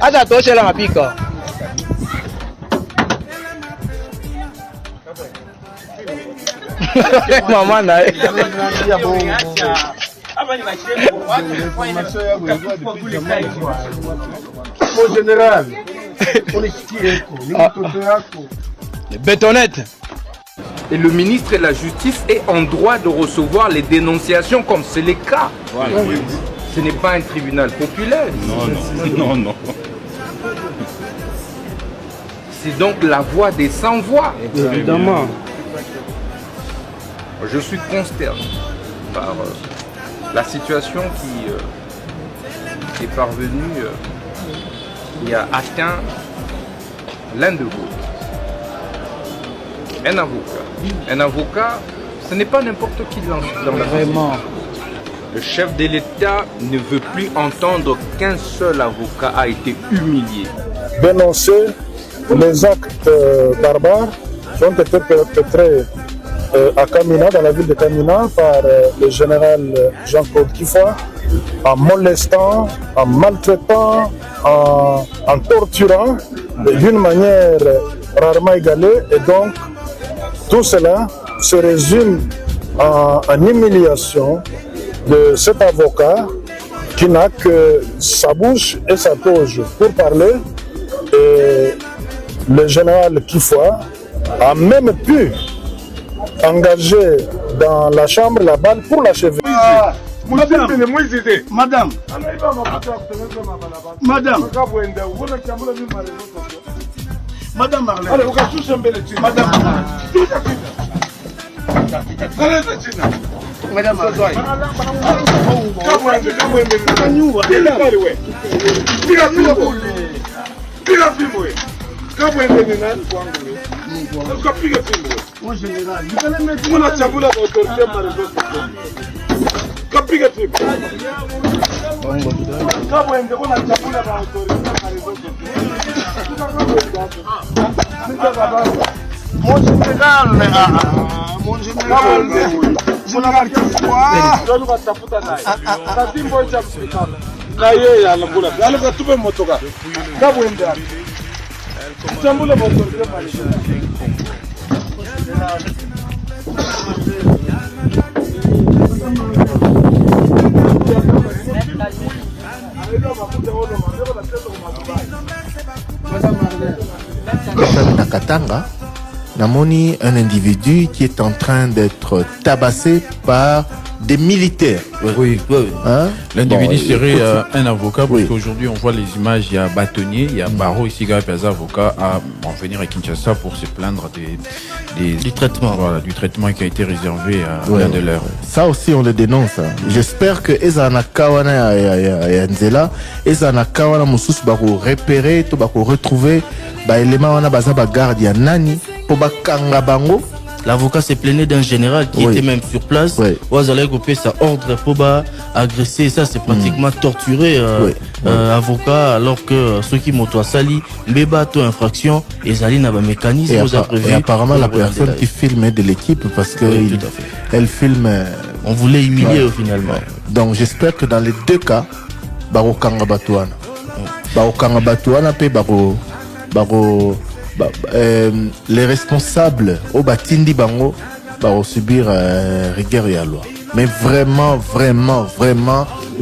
Acha toshe la mapika. Mama naye. Mon général, bétonnette. Et le ministre de la Justice est en droit de recevoir les dénonciations comme c'est le cas. Voilà. Ce n'est pas un tribunal populaire. Non. C'est donc la voix des sans-voix. évidemment. Je suis consterné par la situation qui est parvenue et a atteint l'un de vous. Un avocat. Un avocat, ce n'est pas n'importe qui dans la Vraiment. Le chef de l'État ne veut plus entendre qu'un seul avocat a été humilié. Dénoncer les actes barbares qui ont été perpétrés à Kamina, dans la ville de Kamina, par le général Jean-Claude Kifoa, en molestant, en maltraitant, en torturant d'une manière rarement égalée. Et donc, tout cela se résume en humiliation de cet avocat qui n'a que sa bouche et sa toge pour parler. Et le général Kifoa a même pu engager dans la chambre la balle pour l'achever. Madame. Madame Marlène. Allez, vous cassez un peu le tien. Madame Marlène. Madame Marlène. Mon général, Nakatanga, namoni un individu qui est en train d'être tabassé par des militaires. Oui. Hein? L'individu Bon, serait un avocat, parce oui. qu'aujourd'hui on voit les images, il y a bâtonnier, il y a Barreau ici, Gapiaza, avocat, à en venir à Kinshasa pour se plaindre du traitement. Voilà, du traitement qui a été réservé à l'un de leurs. Ça aussi on le dénonce. J'espère que Ezana Kawana et Nzela, Ezana Kawana Moussous bako repérer, to bako retrouver, ba élément wana baza ba garde ya nani, po ba kanga bango. L'avocat s'est plaigné d'un général qui était même sur place. Ouazalé coupé sa ordre pour agresser. Ça, c'est pratiquement torturer avocat, alors que ceux qui m'ont sali, béba, infraction, et Zali n'a pas mécanisme. Et apparemment, la personne qui filmait de l'équipe, parce que elle filme. On voulait humilier finalement. Donc, j'espère que dans les deux cas, Baro Kanga Batouana. Baro Kanga Batouana, les responsables au Batindi Bango vont subir rigueur et la loi. Mais vraiment,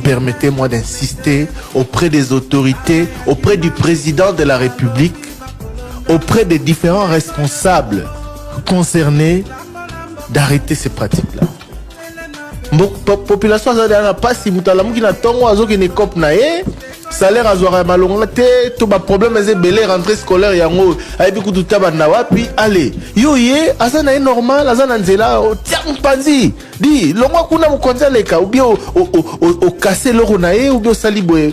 permettez-moi d'insister auprès des autorités, auprès du président de la République, auprès des différents responsables concernés, d'arrêter ces pratiques-là. Population n'a pas si moutalamu qui n'a tongo azo qui ne cop nae salaire azora malonga te to ba problème est belé rentrée scolaire yango aibi kututa bana wapi allez yo ye azana est normal azana nzela tiang panzi di longo kuna mukonza leka ou bien au casser le ronae ou bien salibwe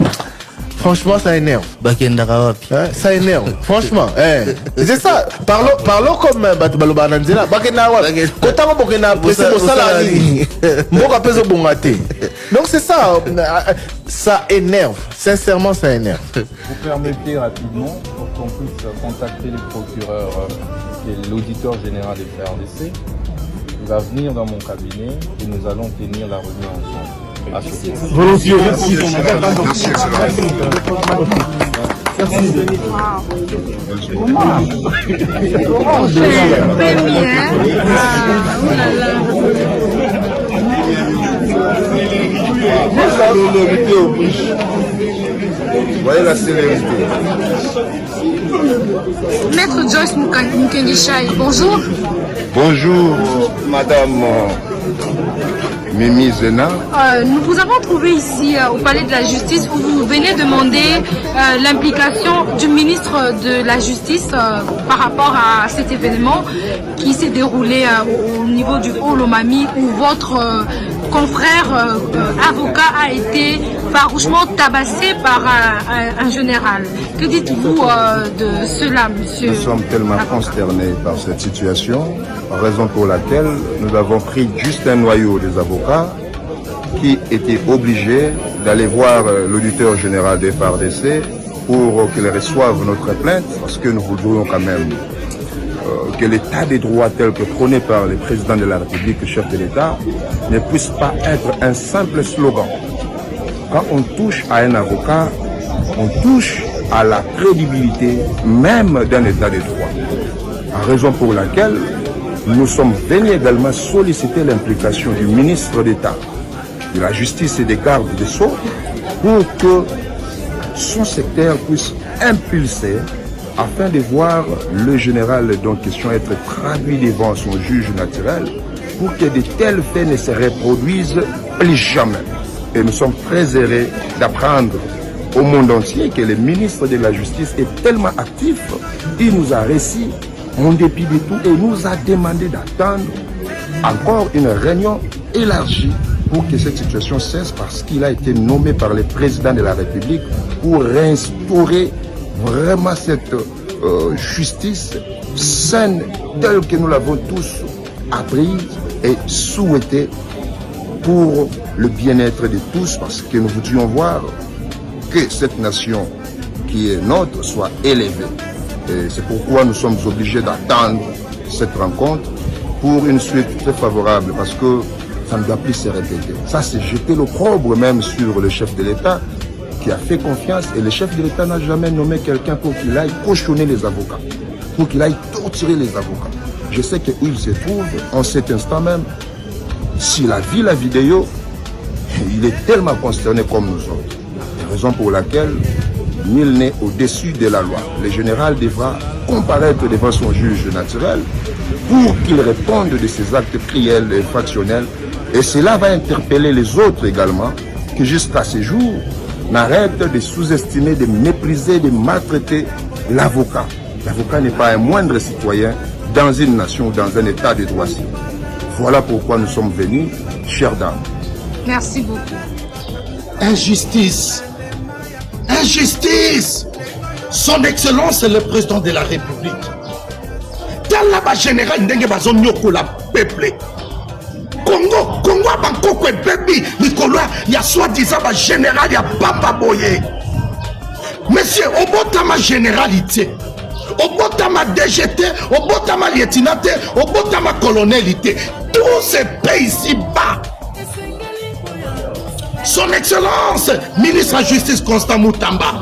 Franchement, ça énerve. Hein, ça énerve. Franchement. C'est ça. Parlons comme Batubaloba Nanzela. Donc c'est ça. Ça énerve. Sincèrement, ça énerve. Vous permettez rapidement pour qu'on puisse contacter le procureur et l'auditeur général des FARDC. Il va venir dans mon cabinet et nous allons tenir la réunion ensemble. Volontiers, merci. Voyez la célérité. Maître Joyce Mukengi-Chai, bonjour. Bonjour, Madame Mimi Zena. Nous vous avons trouvé ici au Palais de la Justice où vous venez demander l'implication du ministre de la Justice par rapport à cet événement qui s'est déroulé au niveau du Haut-Lomami où votre confrère avocat a été farouchement tabassé par un général. Que dites-vous de cela, monsieur? Nous sommes tellement consternés par cette situation, raison pour laquelle nous avons pris juste un noyau des avocats qui étaient obligés d'aller voir l'auditeur général des FARDC pour qu'il reçoive notre plainte, parce que nous voudrions quand même que l'état des droits tel que prôné par le président de la République, le chef de l'État, ne puisse pas être un simple slogan. Quand on touche à un avocat, on touche à la crédibilité même d'un état de droit. Raison pour laquelle nous sommes venus également solliciter l'implication du ministre d'État, de la Justice et des gardes des Sceaux pour que son secteur puisse impulser afin de voir le général en question être traduit devant son juge naturel pour que de tels faits ne se reproduisent plus jamais. Et nous sommes très heureux d'apprendre au monde entier que le ministre de la Justice est tellement actif, il nous a reçus en dépit de tout et nous a demandé d'attendre encore une réunion élargie pour que cette situation cesse parce qu'il a été nommé par le président de la République pour réinstaurer vraiment cette justice saine telle que nous l'avons tous apprise et souhaitée pour le bien-être de tous parce que nous voudrions voir que cette nation qui est nôtre soit élevée. Et c'est pourquoi nous sommes obligés d'attendre cette rencontre pour une suite très favorable parce que ça ne doit plus se répéter. Ça, c'est jeter l'opprobre même sur le chef de l'État qui a fait confiance et le chef de l'État n'a jamais nommé quelqu'un pour qu'il aille cochonner les avocats, pour qu'il aille torturer les avocats. Je sais que où il se trouve en cet instant même, s'il a vu la vidéo, il est tellement consterné comme nous autres. Raison pour laquelle nul n'est au-dessus de la loi. Le général devra comparaître devant son juge naturel pour qu'il réponde de ses actes criels et factionnels. Et cela va interpeller les autres également, qui jusqu'à ce jour n'arrêtent de sous-estimer, de mépriser, de maltraiter l'avocat. L'avocat n'est pas un moindre citoyen dans une nation, dans un état de droit civil. Voilà pourquoi nous sommes venus, chères dames. Merci beaucoup. Injustice. Injustice. Son Excellence le président de la République. Dans la général ndenge bazonyoko la peuple. Congo bankoko ebebi mikolo ya soi-disant ba général ya Bamba Boye. Monsieur obotama généralité. Obotama DGT, obotama lieutenant, obotama colonelité. Tous ces pays ici-bas. Son Excellence, ministre de la Justice Constant Moutamba.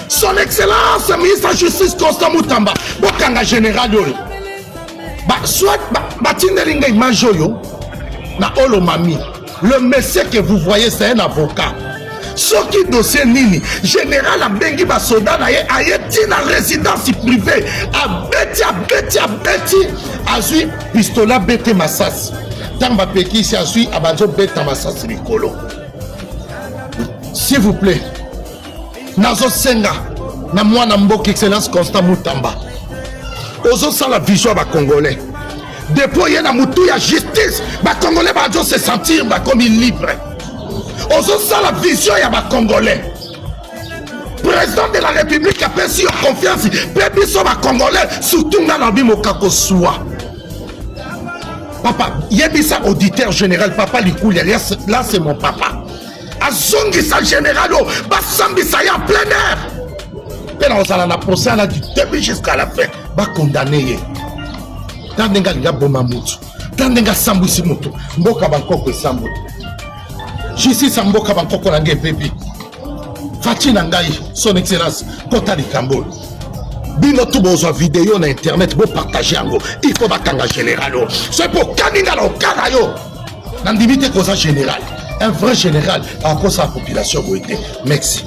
Son Excellence, ministre de la Justice Constant Moutamba. Bokanga général yo. Soit batindelinga imajoyo na Olomami. Le monsieur que vous voyez, c'est un avocat. Ce qui dossier nini, général a bengi ba soda na ye ayeti na résidence privée. Abeti azui pistolet bete masasi. Tamba peki si azui abajo beta masasi likolo. S'il vous plaît, Nazo Senga, na mwana mboka Excellence Constant Moutamba. Ozo sa la vision ba Congolais. Depuis y a mutu ya justice, ba Congolais ba se sentir ba comme libre. Ozo sa la vision ya ba Congolais. président de la République a perçu confiance, pébi sur ma Congolais, surtout dans la vie Mokako Soua. Papa, yebisa auditeur général, papa Likouli, là c'est mon papa. Azongisa général, basambisa ya plein air. Pena osala na procès là du début jusqu'à la fin, ba condamné. Tandenga nga boma mutu, tandenga sambwisi mutu, mboka bankoko esambo. Justice mboka bankoko na nge pepi. Fatina ngai, son excellence, kota likambo. Bino tout besoin vidéo na internet pour partager yango. Il faut batanga général. C'est pour kaninga lo karayo. Nandimite koza général. Un vrai général à cause de la population. Merci.